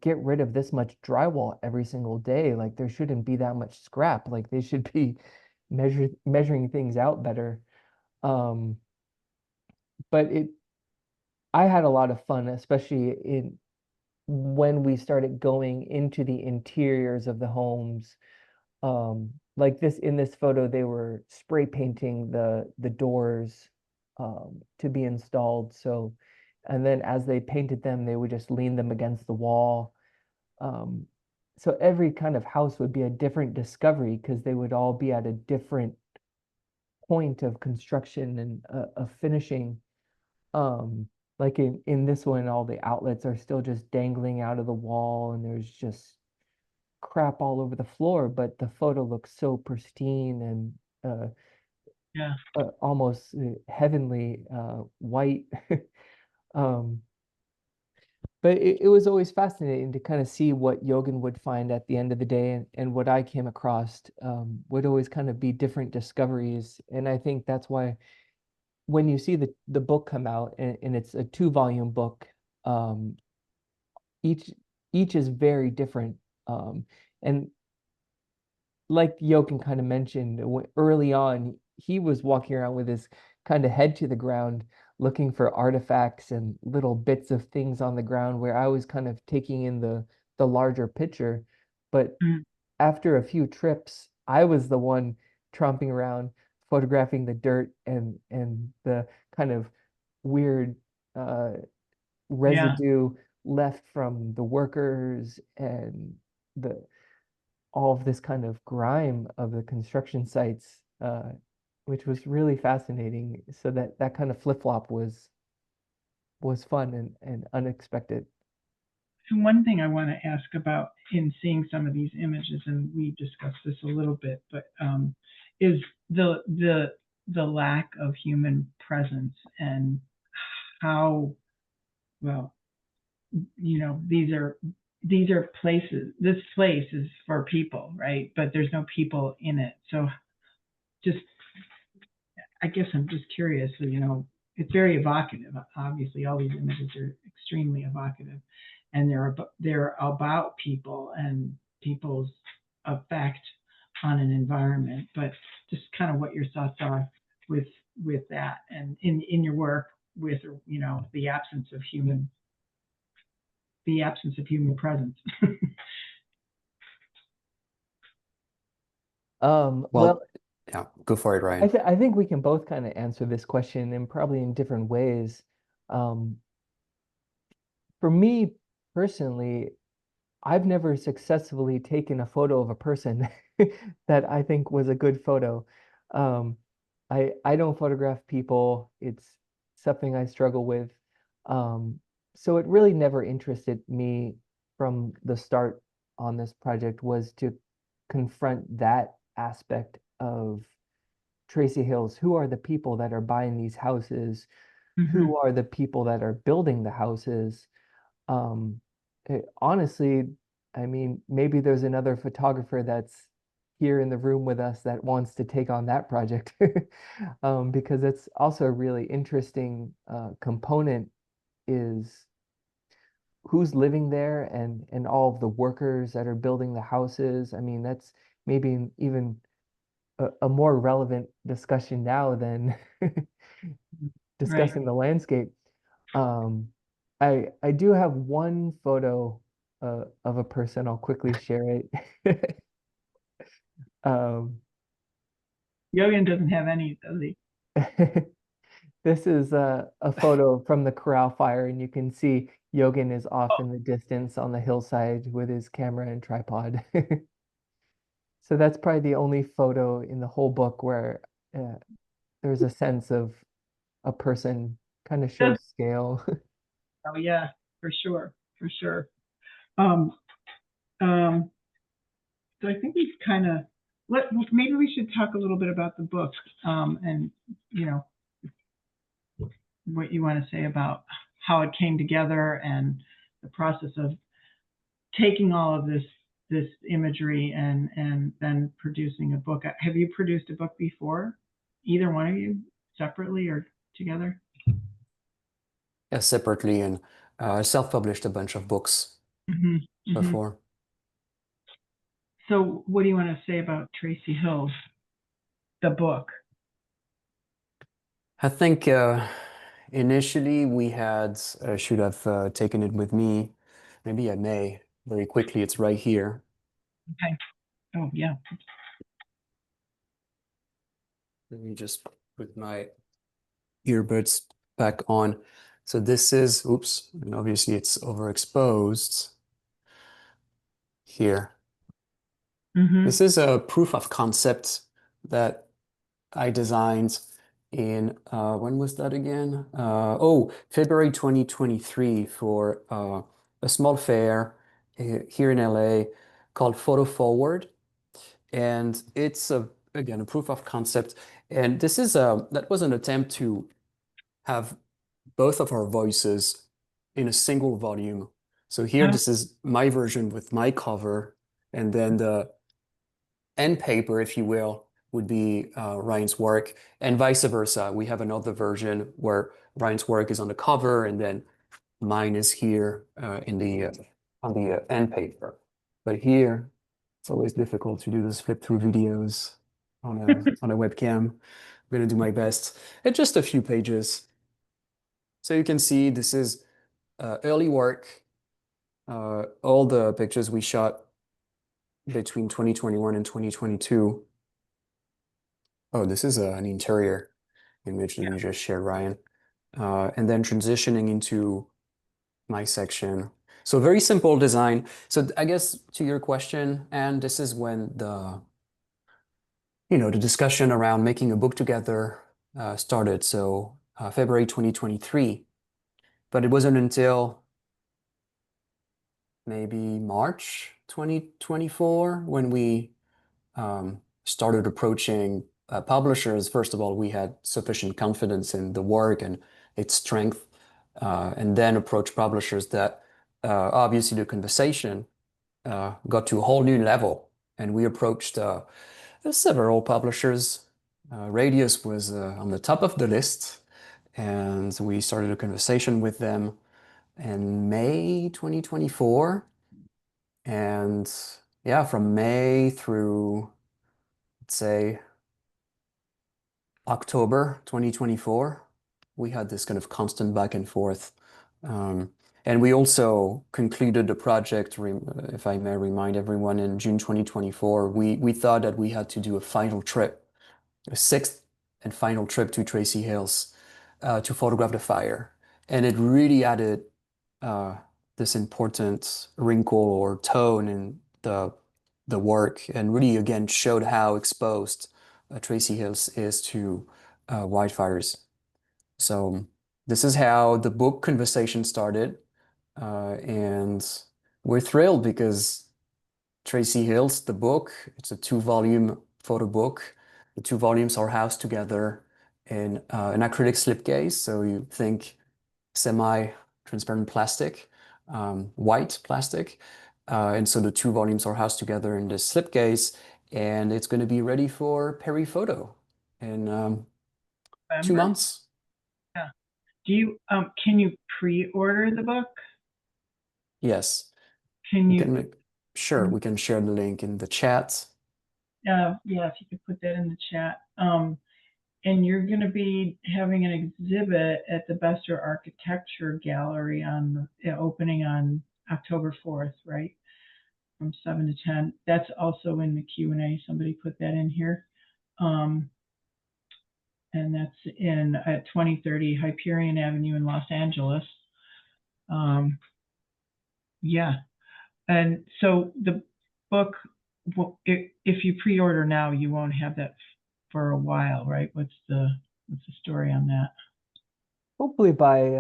get rid of this much drywall every single day. Like there shouldn't be that much scrap. Like they should be measuring things out better. Um, but I had a lot of fun, especially in when we started going into the interiors of the homes. Like this in this photo, they were spray painting the doors to be installed. So, and then as they painted them, they would just lean them against the wall. Um, so every kind of house would be a different discovery because they would all be at a different point of construction and of finishing. Um, like in this one, all the outlets are still just dangling out of the wall, and there's just crap all over the floor, but the photo looks so pristine and Yeah. almost heavenly white. Um, but it was always fascinating to kind of see what Yogan would find at the end of the day, and what I came across would always kind of be different discoveries. And I think that's why when you see the book come out, and it's a 2-volume book, um, each each is very different. And like Jochen kind of mentioned, early on, he was walking around with his kind of head to the ground, looking for artifacts and little bits of things on the ground, where I was kind of taking in the larger picture. But Mm. after a few trips, I was the one tromping around, photographing the dirt and the kind of weird uh, Yeah. residue left from the workers, and the all of this kind of grime of the construction sites, which was really fascinating. So that kind of flip-flop was fun and unexpected. So one thing I want to ask about in seeing some of these images, and we discussed this a little bit, but is the lack of human presence, and how, well, these are places. This place is for people, right? But there's no people in it. So just, I guess I'm just curious. So, it's very evocative. Obviously, all these images are extremely evocative, and they're about people and people's effect on an environment. But just kind of what your thoughts are with that, and in your work with, the absence of presence. Well, Well, yeah, go for it, I Ryan. th I think we can both kind of answer this question, and probably in different ways. Um, for me personally, I've never successfully taken a photo of a person that I think was a good photo. Um, I don't photograph people. It's something I struggle with. Um, so it really never interested me from the start on this project, was to confront that aspect of Tracy Hills. Who are the people that are buying these houses? Hmm. Who are the people that are building the houses? Um, Honestly, I mean, maybe there's another photographer that's here in the room with us that wants to take on that project, because it's also a really interesting component, is who's living there, and all of the workers that are building the houses. I mean, that's maybe even a more relevant discussion now than Right. discussing the landscape. Um, I do have one photo of a person. I'll quickly share it. Um, Yogan doesn't have any, does he? this is a photo from the corral fire, and you can see Yogan is off Oh, in the distance on the hillside with his camera and tripod. So that's probably the only photo in the whole book where uh, there's a sense of a person, kind of does. shows scale. Oh, yeah, for sure, for sure. Um, um, so I think we've kind of maybe we should talk a little bit about the book, and you know what you want to say about how it came together and the process of taking all of this imagery and then producing a book. Have you produced a book before? Either one of you, separately or together? Separately, and self-published a bunch of books Hmm. Hmm. before. So, what do you want to say about Tracy Hills, the book? I think initially we had should have taken it with me. Maybe I may very quickly. It's right here. Okay. Oh, yeah. Let me just put my earbuds back on. So this is, oops, and obviously it's overexposed here. Hmm. This is a proof of concept that I designed in, when was that again? Oh, February 2023 for a small fair here in LA. called Photo Forward. And it's again, a proof of concept. And this is that was an attempt to have both of our voices in a single volume. So here, Oh, this is my version with my cover, and then the end paper, if you will, would be Ryan's work, and vice versa. We have another version where Ryan's work is on the cover, and then mine is here in the on the end paper. But here, it's always difficult to do this flip through videos on a webcam. I'm gonna do my best. It's just a few pages. So you can see this is early work. All the pictures we shot between 2021 and 2022. Oh, this is an interior image that you just shared, Ryan. And then transitioning into my section. So very simple design. So I guess to your question, and this is when the discussion around making a book together started. So February 2023, but it wasn't until maybe March 2024 when we started approaching publishers. First of all, we had sufficient confidence in the work and its strength, and then approached publishers that obviously the conversation got to a whole new level. And we approached several publishers. Radius was on the top of the list, and we started a conversation with them in May 2024. And yeah, from May through, let's say, October 2024, we had this kind of constant back and forth. And we also concluded the project, if I may remind everyone, in June 2024. We thought that we had to do a final trip, a sixth and final trip to Tracy Hills to photograph the fire. And it really added this important wrinkle or tone in the work, and really again showed how exposed Tracy Hills is to wildfires. So this is how the book conversation started, and we're thrilled because Tracy Hills, the book, it's a 2-volume photo book. The 2 volumes are housed together in an acrylic slipcase. So you think semi-transparent plastic, white plastic. And so the 2 volumes are housed together in this slipcase, and it's going to be ready for Perry Photo in 2 November? months. Yeah. Can you pre-order the book? Yes, Can we you, can make sure we can share the link in the chat. yeah, if you could put that in the chat. And you're going to be having an exhibit at the Besser Architecture Gallery opening on October 4th, right? From 7 to 10. That's also in the Q&A. Somebody put that in here. And that's at 2030 Hyperion Avenue in Los Angeles. Yeah. And so the book, if you pre-order now, you won't have that for a while, right? What's the story on that? Hopefully by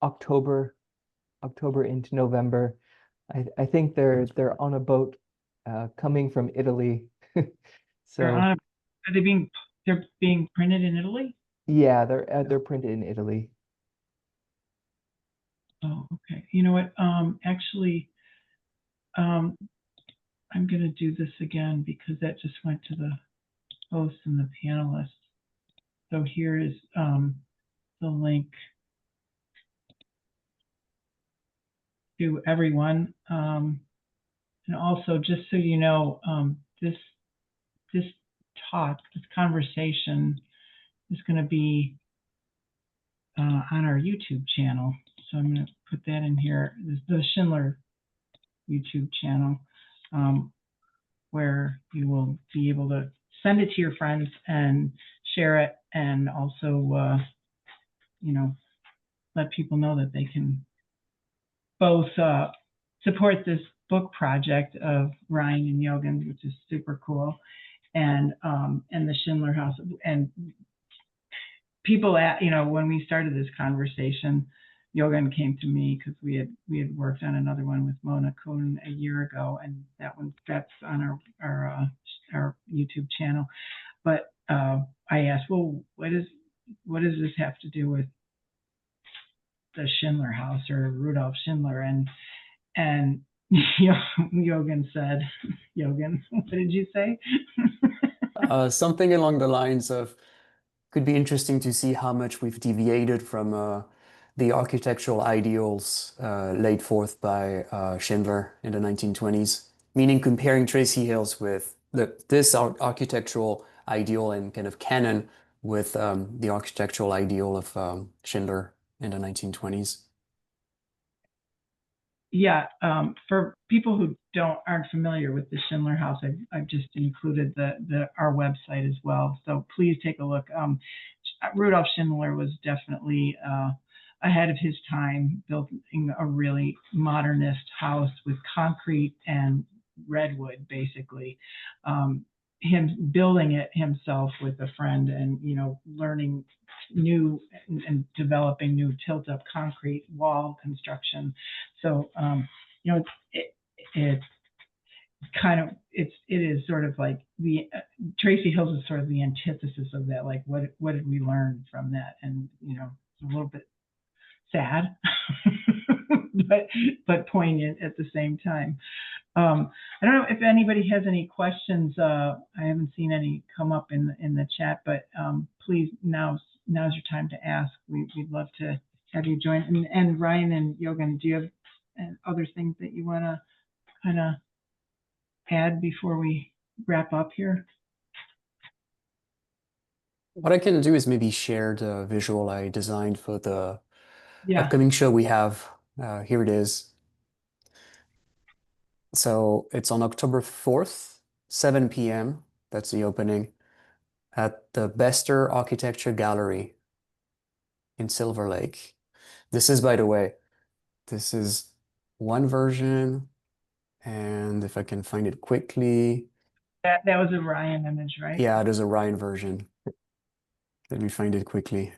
October into November. I think they're on a boat coming from Italy. So Are they being printed in Italy? yeah, they're printed in Italy. Oh, okay. You know what? Actually, I'm going to do this again because that just went to the hosts and the panelists. So here is the link to everyone. And also, just so you know, this talk, this conversation is going to be on our YouTube channel. So I'm going to put that in here, the Schindler YouTube channel, where you will be able to send it to your friends and share it, and also, let people know that they can both support this book project of Ryan and Yogan, which is super cool, and the Schindler House. And people when we started this conversation, Yogan came to me because we had worked on another one with Mona Kuhn a year ago, and that's on our YouTube channel. But I asked, well, what does this have to do with the Schindler House or Rudolf Schindler? And Yogan said, Yogan, what did you say? Something along the lines of, could be interesting to see how much we've deviated from the architectural ideals laid forth by Schindler in the 1920s, meaning comparing Tracy Hills with this architectural ideal and kind of canon with the architectural ideal of Schindler in the 1920s. Yeah, for people who aren't familiar with the Schindler House, I've just included our website as well. So please take a look. Rudolf Schindler was definitely ahead of his time, building a really modernist house with concrete and redwood, basically. Him building it himself with a friend, and learning new and developing new tilt-up concrete wall construction. So it is sort of like the Tracey Hills is sort of the antithesis of that. Like, what did we learn from that? And it's a little bit sad, but poignant at the same time. I don't know if anybody has any questions. I haven't seen any come up in the chat, but please, now's your time to ask. We'd love to have you join. And Ryan and Yogan, do you have other things that you want to kind of add before we wrap up here? What I can do is maybe share the visual I designed for the Yeah. upcoming show we have. Here it is. So it's on October 4th, 7 p.m. That's the opening at the Bester Architecture Gallery in Silver Lake. This is, by the way, this is one version, and if I can find it quickly. That was a Ryan image, right? Yeah, there's a Ryan version. Let me find it quickly.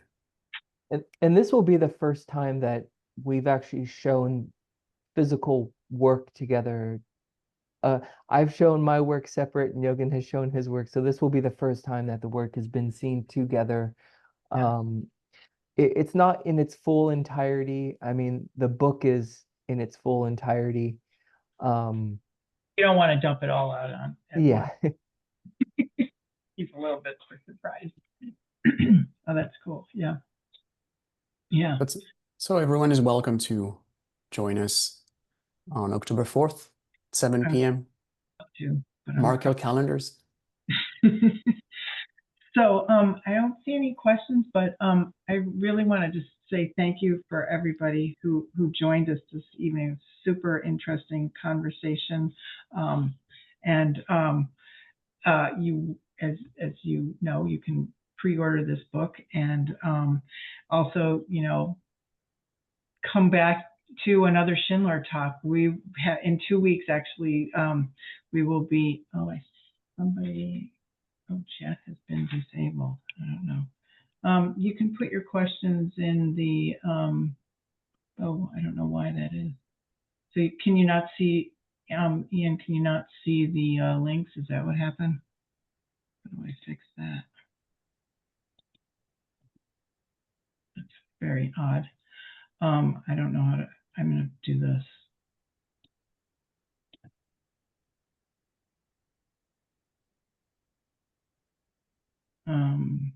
And this will be the first time that we've actually shown physical work together. I've shown my work separate, and Yogan has shown his work. So this will be the first time that the work has been seen together. Yeah. It's not in its full entirety. I mean, the book is in its full entirety. You don't want to dump it all out on. Yeah. He's a little bit surprised. Oh, that's cool. Yeah. Yeah. So everyone is welcome to join us on October 4th, 7 p.m. Mark your calendars. So I don't see any questions, but I really want to just say thank you for everybody who joined us this evening. Super interesting conversation. You, as you know, you can pre-order this book, and also, come back to another Schindler Talk. We in 2 weeks, actually, we will be. Oh, chat has been disabled. I don't know. You can put your questions in the. I don't know why that is. So can you not see, Ian? Can you not see the links? Is that what happened? How do I fix that? That's very odd. I don't know how to. I'm going to do this. I'm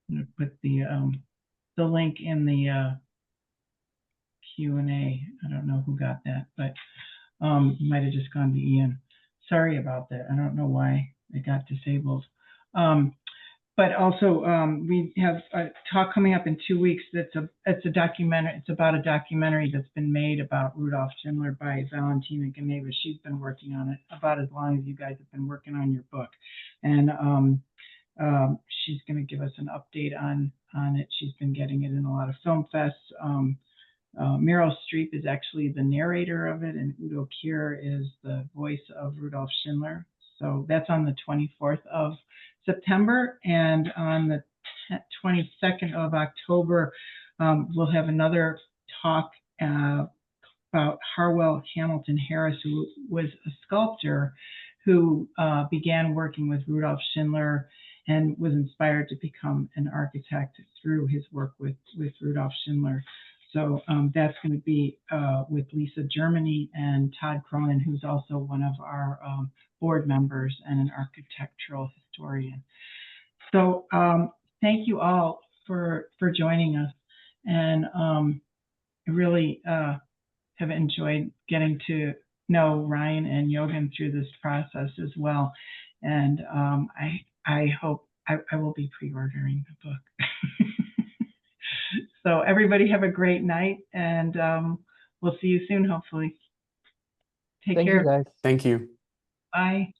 going to put the link in the Q&A. I don't know who got that, but you might have just gone to Ian. Sorry about that. I don't know why it got disabled. But also, we have a talk coming up in 2 weeks. It's a documentary. It's about a documentary that's been made about Rudolf Schindler by Valentina Ganeva. She's been working on it about as long as you guys have been working on your book, and she's going to give us an update on it. She's been getting it in a lot of film fests. Meryl Streep is actually the narrator of it, and Udo Kier is the voice of Rudolf Schindler. So that's on the 24th of September, and on the 22nd of October, we'll have another talk about Harwell Hamilton Harris, who was a sculptor who began working with Rudolf Schindler and was inspired to become an architect through his work with Rudolf Schindler. So that's going to be with Lisa Germany and Todd Cronin, who's also one of our board members and an architectural historian. So thank you all for joining us. And I really have enjoyed getting to know Ryan and Yogan through this process as well. And I hope I will be pre-ordering the book. So everybody have a great night, and we'll see you soon, hopefully. Take care. Thank you, guys. Thank you. Bye.